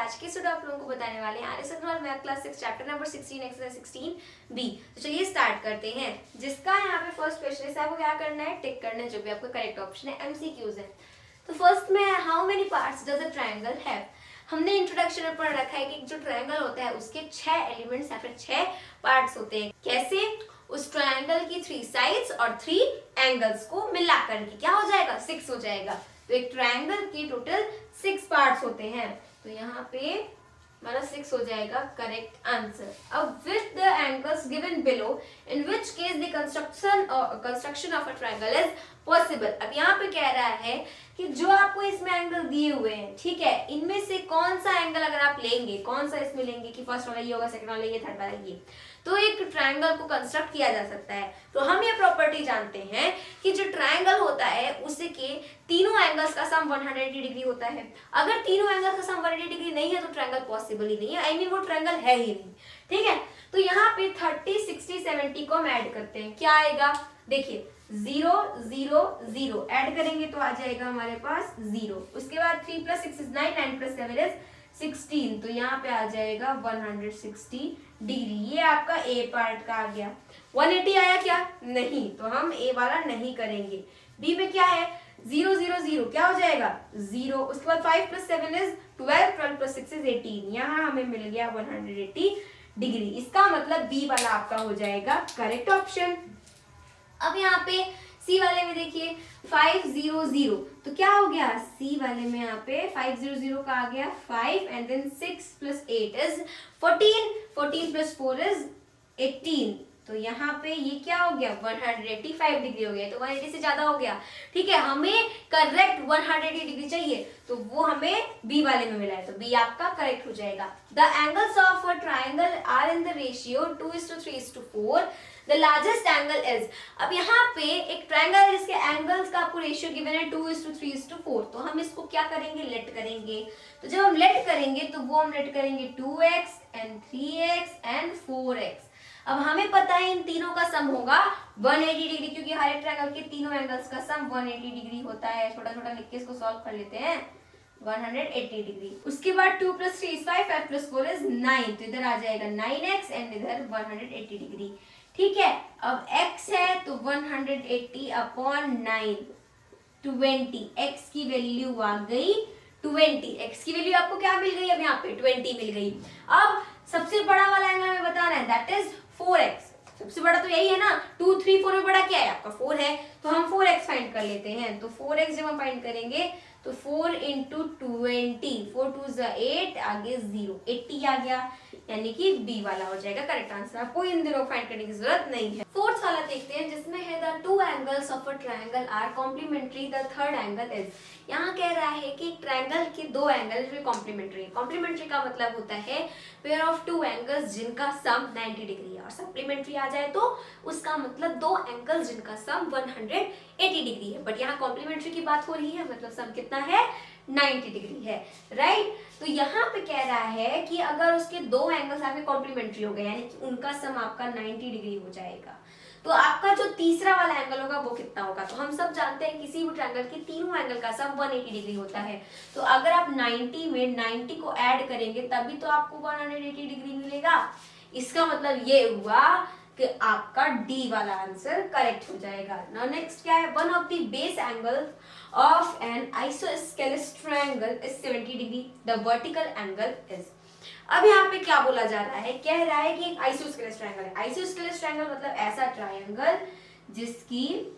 आज के स्टूडियो आप लोगों को बताने वाले हैं R S Aggarwal math class 6 chapter number 16 exercise 16 B. तो चलिए स्टार्ट करते हैं, जिसका यहाँ पे फर्स्ट क्वेश्चन है आपको क्या करना है, टिक करना है जो भी आपका करेक्ट ऑप्शन है, एमसीक्यूज है। तो फर्स्ट में how many parts does a triangle have. हमने इंट्रोडक्शन में पढ़ रखा है कि जो ट्रायंगल होता है उसके 6 एलिमेंट्स या फिर 6 पार्ट्स होते हैं। कैसे? उस ट्रायंगल की 3 साइड्स और 3 एंगल्स को मिलाकर के क्या हो जाएगा, 6 हो जाएगा। तो एक ट्रायंगल की टोटल 6 पार्ट्स होते हैं, तो यहाँ पे हमारा 6 हो जाएगा करेक्ट आंसर। अब with the angles given below in which case the construction of a triangle is possible. अब यहाँ पे कह रहा है कि जो आपको इसमें एंगल दिए हुए हैं, ठीक है, इनमें से कौन सा एंगल अगर आप लेंगे, कौन सा इसमें लेंगे कि फर्स्ट वाला ये होगा, सेकंड वाला ये, थर्ड वाला ये, तो एक ट्रायंगल को कंस्ट्रक्ट किया जा सकता है। तो हम ये प्रॉपर्टी जानते हैं कि जो ट्रायंगल होता है उसके तीनों एंगल्स का सम 180 डिग्री होता है। अगर तीनों एंगल्स का सम 180 डिग्री नहीं है तो ट्रायंगल पॉसिबल ही नहीं है, आई मीन वो ट्रायंगल है ही नहीं, ठीक है। तो यहाँ पे 30, 60, 70 को हम ऐड करते हैं, क्या आएगा, देखिए 0, 0, 0 ऐड करेंगे तो आ जाएगा हमारे पास 0। उसके बाद 3 + 6 is 9, 9 + 7 is 16, तो यहाँ पे आ जाएगा 160 डिग्री। ये आपका ए पार्ट का आ गया। 180 आया क्या? नहीं, तो हम ए वाला नहीं करेंगे। बी में क्या है, 0, 0, 0 क्या हो जाएगा 0। उसके बाद 5 + 7 is 12, 12 + 6 is 18, यहाँ हमें मिल गया 180 डिग्री। इसका मतलब बी वाला आपका हो जाएगा करेक्ट ऑप्शन। अब यहाँ पे सी वाले में देखिए 5, 0, 0, तो क्या हो गया, सी वाले में यहाँ पे 5, 0, 0 का आ गया 5 एंड देन 6 + 8 is 14, 14 + 4 is 18, तो यहाँ पे ये क्या हो गया 185 डिग्री हो गया। तो 180 से ज्यादा हो गया, ठीक है। हमें करेक्ट 180 डिग्री चाहिए, तो वो हमें बी वाले में मिला है, तो बी आपका करेक्ट हो जाएगा। The angles of a triangle are in the ratio 2:3:4, the largest angle is. अब यहाँ पे एक ट्रायंगल है जिसके एंगल्स का आपको रेशियो गिवन है 2:3:4, तो हम इसको क्या करेंगे, लेट करेंगे। तो जब हम लेट करेंगे तो वो हम लेट करेंगे 2x and 3x and 4x। अब हमें पता है इन तीनों का सम होगा 180 डिग्री, क्योंकि हर एक ट्रायंगल के तीनों एंगल्स का सम 180 डिग्री होता है। छोटा छोटा लिख के इसको सॉल्व कर लेते हैं, 180 डिग्री। उसके बाद 2 + 3 is 5, 5 + 4 is 9, तो इधर आ जाएगा 9x एंड इधर 180 डिग्री, ठीक है। अब x है तो 180/9 20, x की वैल्यू आ गई 20, x की वैल्यू आपको क्या मिल गई, अब यहाँ पे 20 मिल गई। अब सबसे बड़ा वाला एंगल हमें बताना है, दैट इज 4x। सबसे बड़ा तो यही है ना, 2, 3, 4 में बड़ा क्या है आपका 4 है, तो हम 4x फाइंड कर लेते हैं। तो 4x जब हम फाइंड करेंगे तो 4 × 20, 4 × 2 = 8, आगे 0, 80 आ गया, यानी कि बी वाला हो जाएगा करेक्ट आंसर। आपको इन दिनों फाइंड करने की जरूरत नहीं है। फोर्थ वाला देखते हैं, जिसमें है the 2 angles of a triangle are complementary, the third angle is. यहाँ कह रहा है कि ट्रायंगल के 2 एंगल जो कॉम्प्लीमेंट्री है। कॉम्प्लीमेंट्री का मतलब होता है पेयर ऑफ 2 एंगल्स जिनका सम 90 डिग्री है, और सप्लीमेंट्री आ जाए तो उसका मतलब 2 एंगल्स जिनका सम 180 डिग्री है। बट यहाँ कॉम्प्लीमेंट्री की बात हो रही है, मतलब सम कितना है 90 डिग्री है, राइट। तो यहाँ पे कह रहा है कि अगर उसके 2 एंगल्स आपके कॉम्प्लीमेंट्री हो गए, यानी कि उनका सम आपका 90 डिग्री हो जाएगा, तो आपका जो तीसरा वाला एंगल होगा वो कितना होगा। तो हम सब जानते हैं किसी भी ट्रायंगल के तीनों एंगल का सम 180 डिग्री होता है। तो अगर आप 90 में 90 को ऐड करेंगे तभी तो आपको 180 डिग्री मिलेगा। इसका मतलब ये हुआ कि आपका डी वाला आंसर करेक्ट हो जाएगा। नाउ नेक्स्ट क्या है, one of the base angle of an isosceles triangle is 70 degree, the vertical angle is. अब यहाँ पे क्या बोला जा रहा है, कह रहा है कि एक आइसोस्केलेस ट्रायंगल है। आइसोस्केलेस ट्रायंगल मतलब ऐसा ट्रायंगल जिसकी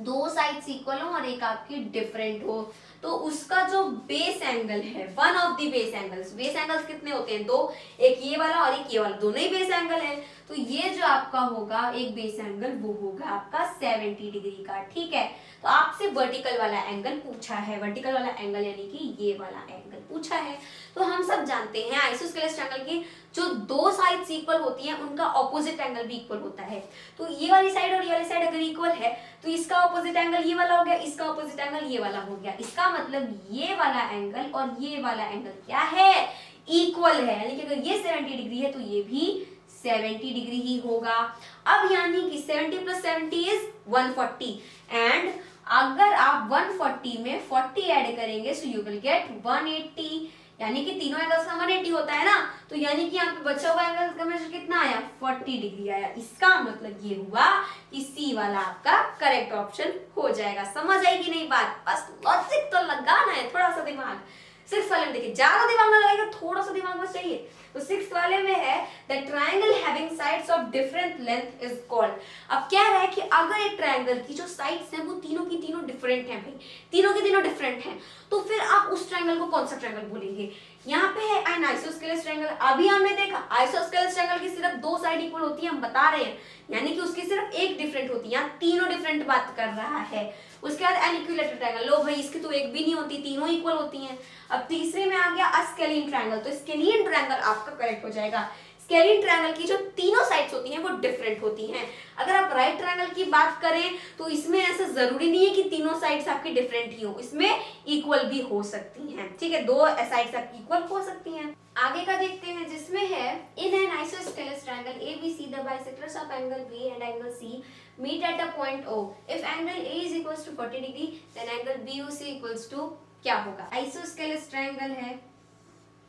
2 साइड्स इक्वल हो और एक आपकी डिफरेंट हो, तो उसका जो बेस एंगल है, one of the base angles, base angles कितने होते हैं 2, एक ये वाला और एक ये वाला, दोनों ही बेस एंगल है। तो ये जो आपका होगा एक बेस एंगल, वो होगा आपका 70 डिग्री का, ठीक है। तो आपसे वर्टिकल वाला एंगल पूछा है, वर्टिकल वाला एंगल यानी कि ये वाला एंगल पूछा है। तो हम सब जानते हैं आइसोस्केलेस ट्रायंगल की जो 2 साइड्स इक्वल होती हैं उनका ऑपोजिट एंगल भी इक्वल होता है। तो ये वाली साइड और ये वाली साइड अगर इक्वल है तो इसका ऑपोजिट एंगल ये वाला हो गया, इसका ऑपोजिट एंगल ये वाला हो गया। इसका मतलब ये वाला एंगल और ये वाला एंगल क्या है, इक्वल है, यानी कि अगर ये 70 डिग्री है तो ये भी 70 डिग्री ही होगा। अब यानी कि 70 + 70 is 140, एंड अगर आप 140 में 40 ऐड करेंगे सो यू विल गेट 180, यानी कि तीनों एंगल्स का 180 होता है ना, तो यानी कि यहाँ पे बचा हुआ एंगल का मेजर कितना आया, 40 डिग्री आया। इसका मतलब ये हुआ कि सी वाला आपका करेक्ट ऑप्शन हो जाएगा। समझ आई कि नहीं बात, बस लॉजिक तो लगाना है, थोड़ा सा दिमाग। 6 वाले में देखिए, ज्यादा दिमाग ना लगाएगा, थोड़ा सा दिमाग बस चाहिए। तो 6 वाले में है the triangle having sides of different length is called. अब क्या है कि अगर एक ट्रायंगल की जो साइड्स हैं वो तीनों की तीनों डिफरेंट हैं, भाई तीनों के तीनों डिफरेंट हैं, तो फिर आप उस ट्रायंगल को कौन सा ट्रायंगल बोलेंगे। यहाँ पे है एन आइसोस्केलेस ट्रायंगल। अभी हमने देखा आइसोस्केलेस ट्रायंगल की सिर्फ 2 साइड इक्वल होती है, हम बता रहे हैं, यानी कि उसकी सिर्फ एक डिफरेंट होती है, यहाँ तीनों डिफरेंट बात कर रहा है। उसके बाद एन इक्विलेटरल ट्रायंगल, लो भाई इसकी तो एक भी नहीं होती, तीनों इक्वल होती हैं। अब तीसरे में आ गया अस्केलिन ट्रायंगल, तो स्केलियन ट्रायंगल आपका करेक्ट हो जाएगा। स्केलियन ट्रायंगल की जो तीनों साइड्स होती हैं वो डिफरेंट होती हैं। अगर आप राइट ट्रायंगल की बात करें तो इसमें ऐसा जरूरी नहीं है कि तीनों साइड्स आपकी डिफरेंट ही हो, इसमें इक्वल भी हो सकती हैं, ठीक है, 2 साइड्स आपकी इक्वल हो सकती हैं। आगे का देखते हैं जिसमें है in an isosceles triangle ABC the bisectors of angle B and angle C meet at a point O. If angle A is equals to 40 degree, then angle BOC equals to क्या होगा। आइसोस्केलेस ट्रायंगल है,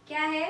क्या है,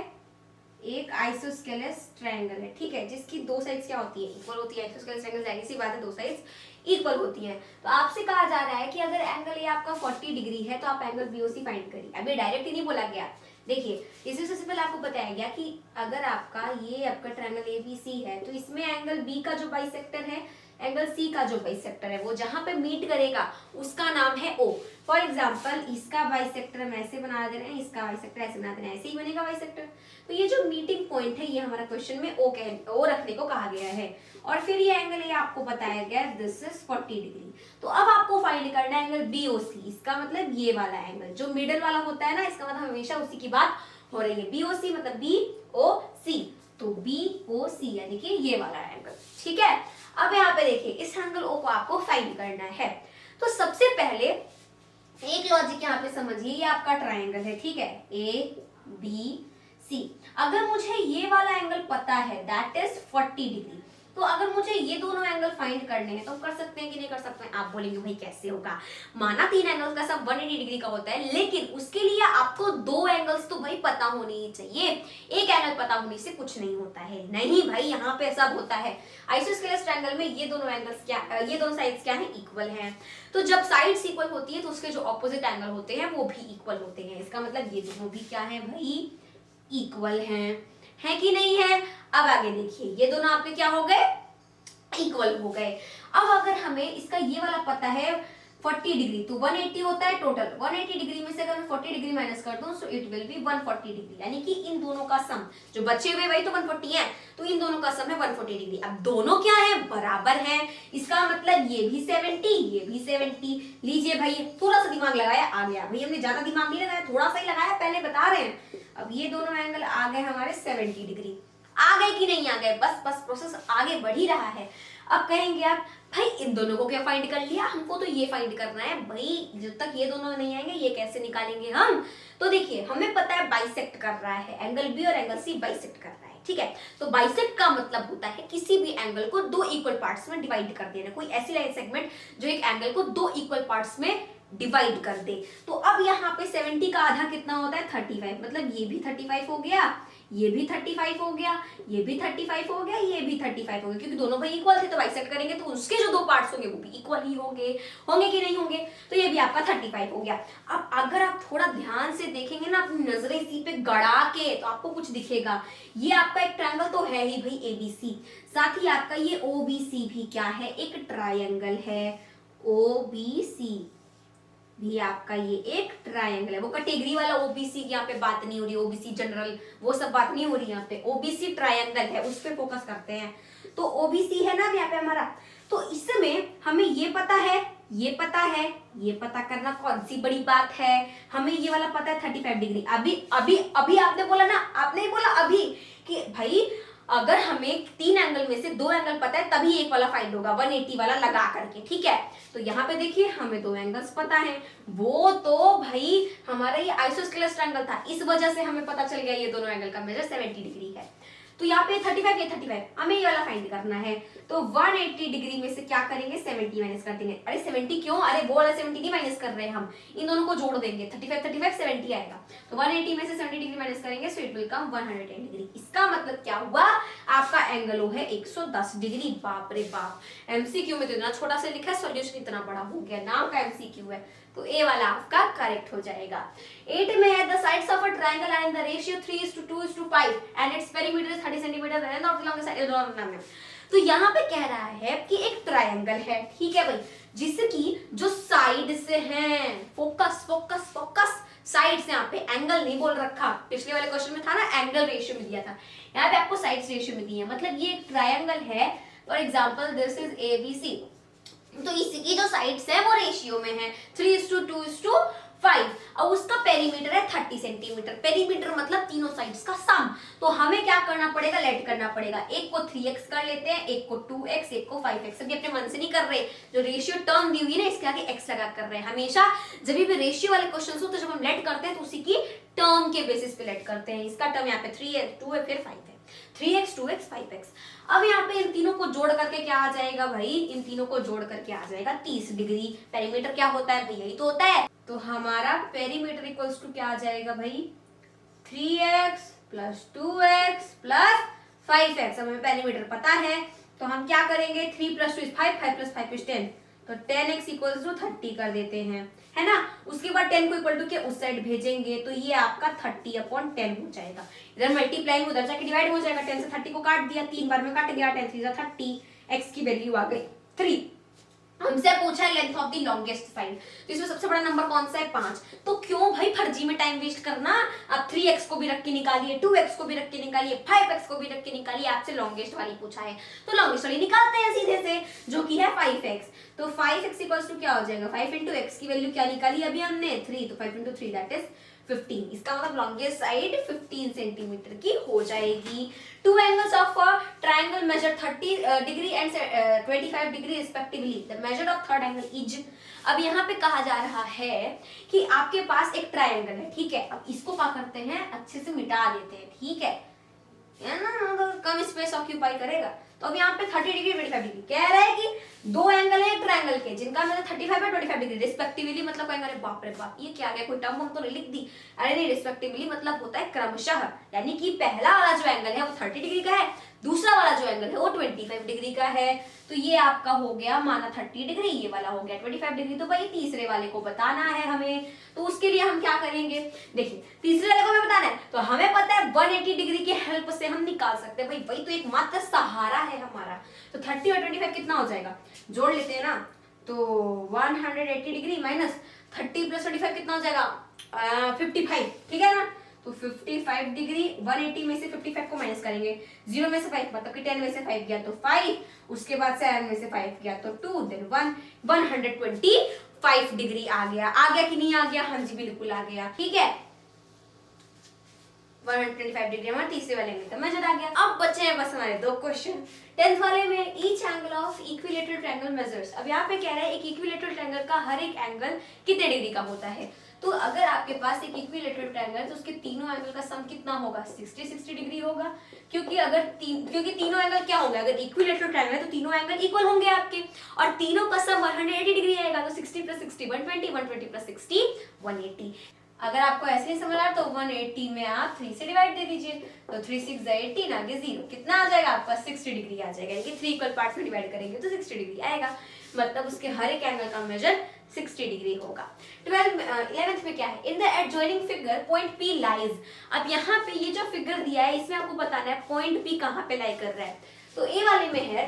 एक isosceles triangle है, ठीक है, जिसकी 2 साइड्स क्या होती है, इक्वल होती है। आइसोस्केलेस ट्रायंगल जाहिर सी बात है 2 साइड्स इक्वल होती है। तो आपसे कहा जा रहा है कि अगर एंगल ए आपका 40 डिग्री है तो आप एंगल BOC फाइंड करिए। अभी डायरेक्ट ही नहीं बोला गया, देखिए इससे सबसे पहले आपको बताया गया कि अगर आपका ये आपका ट्रायंगल ABC है तो इसमें एंगल B का जो बाइसेक्टर है, एंगल C का जो बाइसेक्टर है, वो जहां पे मीट करेगा उसका नाम है O। फॉर एग्जांपल इसका बाइसेक्टर हम ऐसे बना दे रहे हैं, इसका बाइसेक्टर ऐसे बना दे रहे हैं, ऐसे ही बनेगा बाइसेक्टर। तो ये जो मीटिंग पॉइंट है ये हमारा क्वेश्चन में O रखने को कहा गया है। और फिर ये एंगल ये आपको बताया गया दिस इज 40 डिग्री। तो अब आपको फाइंड करना है एंगल BOC, इसका मतलब ये वाला एंगल जो मिडिल वाला होता है ना, इसका मतलब हमेशा उसी की बात हो रही है। BOC मतलब BOC, तो BOC यानी कि ये वाला एंगल, ठीक है। अब यहाँ पे देखिए इस एंगल O को आपको फाइंड करना है। तो सबसे पहले एक लॉजिक यहाँ पे समझिए, ये आपका ट्रायंगल है, ठीक है, ABC। अगर मुझे ये वाला एंगल पता है दैट इज 40 डिग्री, तो अगर मुझे ये दोनों एंगल फाइंड करने हैं तो कर सकते हैं कि नहीं कर सकते हैं। आप बोलेंगे भाई कैसे होगा, माना 3 एंगल्स का सब 180 डिग्री का होता है, लेकिन उसके लिए आपको 2 एंगल्स तो भाई पता होने ही चाहिए। एक एंगल पता होने से कुछ नहीं होता है, नहीं भाई यहाँ पे सब होता है। आइसोस्केलेस ट्रायंगल में ये दोनों एंगल्स क्या, ये दोनों साइड्स क्या है, इक्वल हैं। तो जब साइड्स इक्वल होती है तो उसके जो ऑपोजिट एंगल होते हैं वो भी इक्वल होते हैं। इसका मतलब ये दोनों भी क्या है भाई, इक्वल है कि नहीं है। अब आगे देखिए ये दोनों आपके क्या हो गए, इक्वल हो गए। अब अगर हमें इसका ये वाला पता है 40 डिग्री, तो 180 होता है टोटल, 180 डिग्री में से अगर मैं 40 डिग्री माइनस कर दूं तो इट विल बी 140 डिग्री, यानी कि इन दोनों का सम जो बचे हुए वही तो 140 है, तो इन दोनों का सम है 140 डिग्री। अब दोनों क्या है, बराबर हैं, इसका मतलब ये भी 70 ये भी 70। लीजिए भाई थोड़ा सा दिमाग लगाया, आ गया भाई, हमने ज्यादा दिमाग नहीं लगाया, थोड़ा सा ही लगाया, पहले बता रहे हैं। अब ये दोनों एंगल आ गए हमारे 70 डिग्री, आ गए कि नहीं आ गए, बस प्रोसेस आगे बढ़ ही रहा है। अब कहेंगे आप भाई इन दोनों को क्या फाइंड कर लिया, हमको तो ये फाइंड करना है भाई, जब तक ये दोनों नहीं आएंगे ये कैसे निकालेंगे हम। तो देखिए हमें पता है बाइसेक्ट कर रहा है, एंगल B और एंगल C बाइसेक्ट कर रहा है, ठीक है। तो बाइसेक्ट का मतलब होता है किसी भी एंगल को 2 इक्वल पार्ट्स में डिवाइड कर देना, कोई ऐसी लाइन सेगमेंट जो एक एंगल को 2 इक्वल पार्ट्स में डिवाइड कर दे। तो अब यहाँ पे 70 का आधा कितना होता है, 35, मतलब ये भी 35 हो गया, ये भी 35 हो गया, ये भी 35 हो गया, ये भी 35 हो गया, क्योंकि दोनों भाई इक्वल थे तो बाइसेक्ट करेंगे तो उसके जो 2 पार्ट्स होंगे वो भी इक्वल ही होंगे कि नहीं होंगे। तो ये भी आपका 35 हो गया। अब अगर आप थोड़ा ध्यान से देखेंगे ना अपनी नजरें इसी पे गड़ा के तो आपको कुछ दिखेगा। ये आपका एक ट्रायंगल तो है ही भाई ABC, साथ ही आपका ये OBC भी क्या है, एक ट्रायंगल है। OBC भी आपका ये एक ट्रायंगल है, वो कैटेगरी वाला OBC की यहाँ पे बात नहीं हो रही, OBC जनरल वो सब बात नहीं हो रही, यहाँ पे OBC ट्रायंगल है उस पे फोकस करते हैं। तो OBC है ना यहाँ पे हमारा, तो इसमें हमें ये पता है, ये पता है, ये पता करना कौन सी बड़ी बात है। हमें ये वाला पता है 35 डिग्री। अभी आपने बोला ना, आपने ही बोला अभी कि भाई अगर हमें 3 एंगल में से 2 एंगल पता है तभी एक वाला फाइंड होगा 180 वाला लगा करके, ठीक है। तो यहाँ पे देखिए हमें 2 एंगल्स पता है, वो तो भाई हमारा ये आइसोस्केलेस ट्रायंगल था, इस वजह से हमें पता चल गया ये दोनों एंगल का मेजर 70 डिग्री है। तो यहाँ पे 35 ये 35, हमें ये वाला फाइंड करना है। तो 180 डिग्री में से क्या करेंगे 70 माइनस कर देंगे। अरे 70 क्यों, अरे वो वाला 70 नहीं माइनस कर रहे हैं हम, इन दोनों को जोड़ देंगे, 35 70 आएगा। तो 180 में से 70 डिग्री माइनस करेंगे so it will come 110 degree. इसका मतलब क्या हुआ, आपका एंगल है 110 डिग्री। बाप रे बाप, एमसीक्यू में तो इतना छोटा सा लिखा है, सॉल्यूशन इतना बड़ा हो गया, नाम का एमसीक्यू है, तो ए वाला आपका करेक्ट हो जाएगा। 8 में है the sides of a triangle are in the ratio 3:2:5 and its perimeter is 30 centimetre the length of the longest side. तो यहाँ पे कह रहा है कि एक ट्रायंगल है, ठीक है भाई, जिसकी जो साइड से हैं, फोकस फोकस फोकस, साइड से, यहाँ पे एंगल नहीं बोल रखा, पिछले वाले क्वेश्चन में था ना एंगल रेशियो में दिया था, यहाँ पे आपको साइड्स रेशियो में दी है, मतलब ये एक ट्रायंगल है। For example this is ABC, तो इसकी जो साइड्स है वो रेशियो में है 3:2:5 और उसका पेरीमीटर है 30 सेंटीमीटर। पेरीमीटर मतलब तीनों साइड्स का सम। तो हमें क्या करना पड़ेगा, लेट करना पड़ेगा, एक को 3x कर लेते हैं, एक को 2x, एक को 5x। अभी अपने मन से नहीं कर रहे, जो रेशियो टर्म दी हुई है ना इसके आगे x लगा कर रहे हैं। हमेशा जब भी रेशियो वाले क्वेश्चन हो तो जब हम लेट करते हैं तो उसी की टर्म के बेसिस पे लेट करते हैं। इसका टर्म यहाँ पे 3 है, 2 है, फिर 5 है, 3x 2x 5x। अब यहाँ पे इन तीनों को जोड़ करके क्या आ जाएगा भाई, इन तीनों को जोड़ करके आ जाएगा 30 डिग्री। पेरीमीटर क्या होता है भाई, यही तो होता है। तो हमारा पेरीमीटर इक्वल्स टू क्या आ जाएगा भाई, 3x + 2x + 5x। हमें पेरीमीटर पता है तो हम क्या करेंगे, 3 + 2 is 5, 5 + 5 is 10, तो 10x = 30 कर देते हैं, है ना। उसके बाद 10 को इक्वल टू के उस साइड भेजेंगे तो ये आपका 30/10 हो जाएगा। इधर मल्टीप्लाइंग उधर जाके डिवाइड हो जाएगा, 10 से 30 को काट दिया, 3 बार में काट दिया, 10 3 = 30, x की वैल्यू आ गई 3। हमसे पूछा है length of the longest side, तो इसमें सबसे बड़ा नंबर कौन सा है 5। तो क्यों भाई फर्जी में टाइम वेस्ट करना, आप 3x को भी रख के निकालिए, 2x को भी रख के निकालिए, 5x को भी रख के निकालिए। आपसे लॉन्गेस्ट वाली पूछा है तो लॉन्गेस्ट वाली निकालते हैं सीधे से, जो कि है 5x। तो 5x = क्या हो जाएगा, 5 × x की वैल्यू क्या निकाली अभी हमने 3, तो 5 × 3 दैट इज 15। इसका मतलब लॉन्गेस्ट साइड 15 सेंटीमीटर की हो जाएगी। Two angles of a triangle measure 30 degree and 25 degree respectively, the measure of third angle is. अब यहाँ पे कहा जा रहा है कि आपके पास एक ट्रायंगल है, ठीक है। अब इसको क्या करते हैं, अच्छे से मिटा देते हैं, ठीक है ना, तो कम स्पेस ऑक्यूपाई करेगा। तो अब यहाँ पे 30 डिग्री 25 डिग्री कह रहा है कि दो एंगल है ट्रायंगल के, जिनका मतलब 35 और 25 डिग्री रिस्पेक्टिवली। मतलब कहेंगे अरे बाप रे बाप ये क्या आ गया, कोई टर्म हम तो नहीं लिख दी। अरे नहीं, रिस्पेक्टिवली मतलब होता है क्रमशः, यानी कि पहला वाला जो एंगल है वो 30 डिग्री का है, दूसरा वाला जो एंगल है वो 25 डिग्री का है। तो ये आपका हो गया माना 30 डिग्री, ये वाला हो गया 25 डिग्री। तो भाई तीसरे वाले को बताना है हमें, तो उसके लिए हम क्या करेंगे, देखिए तीसरे वाले को हमें बताना है तो हमें पता है 180 डिग्री की हेल्प से हम निकाल सकते हैं। भाई वही तो एक मात्र सहारा है हमारा। तो 30 और 25 कितना हो जाएगा, जोड़ लेते हैं ना, तो 180 डिग्री माइनस 30 + 25 कितना हो जाएगा 55, ठीक है ना। तो 55 डिग्री 180 में से 55 को माइनस करेंगे, 0 में से 5 मतलब कि 10 में से 5 गया तो 5, उसके बाद 7 में से 5 गया तो 2, देन 1, 125 डिग्री आ गया कि नहीं आ गया, हाँ जी बिल्कुल आ गया, ठीक है। 125 डिग्री हमारे तीसरे वाले में तो मेजर आ गया। अब बचे हैं बस हमारे दो क्वेश्चन। 10th वाले में each angle of equilateral triangle measures. अब यहाँ पे कह रहा है एक इक्विलेटरल ट्रायंगल का हर एक एंगल कितने डिग्री का होता है। तो अगर आपके पास एक इक्विलेटरल ट्रायंगल है तो उसके तीनों एंगल का सम कितना होगा, 60 डिग्री होगा। क्योंकि तीनों एंगल क्या होंगे, अगर इक्विलेटरल ट्रायंगल है तो तीनों एंगल इक्वल होंगे आपके, और तीनों का सम 180 डिग्री आएगा। तो 60 + 60 120, 120 + 60 180। अगर आपको ऐसे ही समझ आ रहा तो 180 में आप 3 से डिवाइड दे दीजिए, तो 3 6 18 आगे 0, कितना आ जाएगा आपका 60 डिग्री आ जाएगा। यानी 3 इक्वल पार्ट्स में डिवाइड करेंगे तो 60 डिग्री आएगा, मतलब उसके हर एक एंगल का मेजर 60 डिग्री होगा। 11th में क्या है, in the adjoining figure point P lies. अब यहाँ पे ये जो फिगर दिया है इसमें आपको बताना है पॉइंट P कहाँ पे लाई कर रहा है। तो ए वाले में है,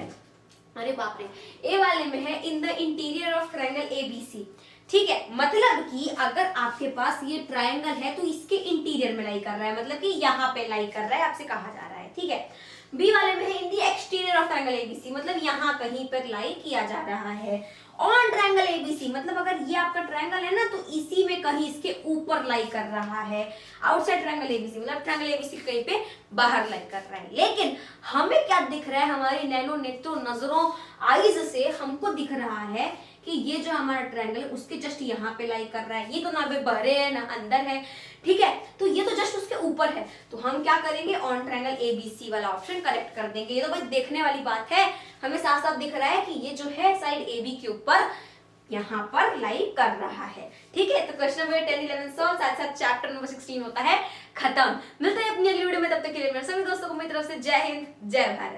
अरे बाप रे, ए वाले में है in the interior of triangle ABC, ठीक है। मतलब कि अगर आपके पास ये ट्रायंगल है तो इसके इंटीरियर में लाई कर रहा है, मतलब कि यहाँ पे लाई कर रहा है, आपसे कहा जा रहा है, ठीक है। बी वाले में है इन दी एक्सटीरियर ऑफ ट्रायंगल ABC, मतलब यहाँ कहीं पर लाई किया जा रहा है। ऑन ट्रायंगल ABC मतलब अगर ये आपका ट्रायंगल है ना तो इसी में कहीं इसके ऊपर लाई कर रहा है। आउटसाइड ट्रायंगल ABC मतलब ट्रायंगल ABC कहीं पे बाहर लाई कर रहा है। लेकिन हमें क्या दिख रहा है, हमारी नैनो नेत्रों नजरों आईज से हमको दिख रहा है कि ये जो हमारा ट्रायंगल है उसके जस्ट यहाँ पे लाई कर रहा है। ये तो ना बहरे है ना अंदर है, ठीक है। तो ये तो जस्ट उसके ऊपर ऊपर है, तो हम क्या करेंगे, ऑन ट्रायंगल ABC वाला ऑप्शन करेक्ट कर देंगे। ये तो भाई देखने वाली बात है, हमें साफ साफ दिख रहा है कि ये जो है साइड AB के ऊपर यहाँ पर लाई कर रहा है। ठीक है, तो क्वेश्चन नंबर 10, 11 सॉल्व, साथ साथ चैप्टर नंबर 16 होता है खत्म। मिलते हैं अपनी अगली वीडियो में, तब तक के लिए मेरे सभी दोस्तों को मेरी तरफ से जय हिंद, जय भारत।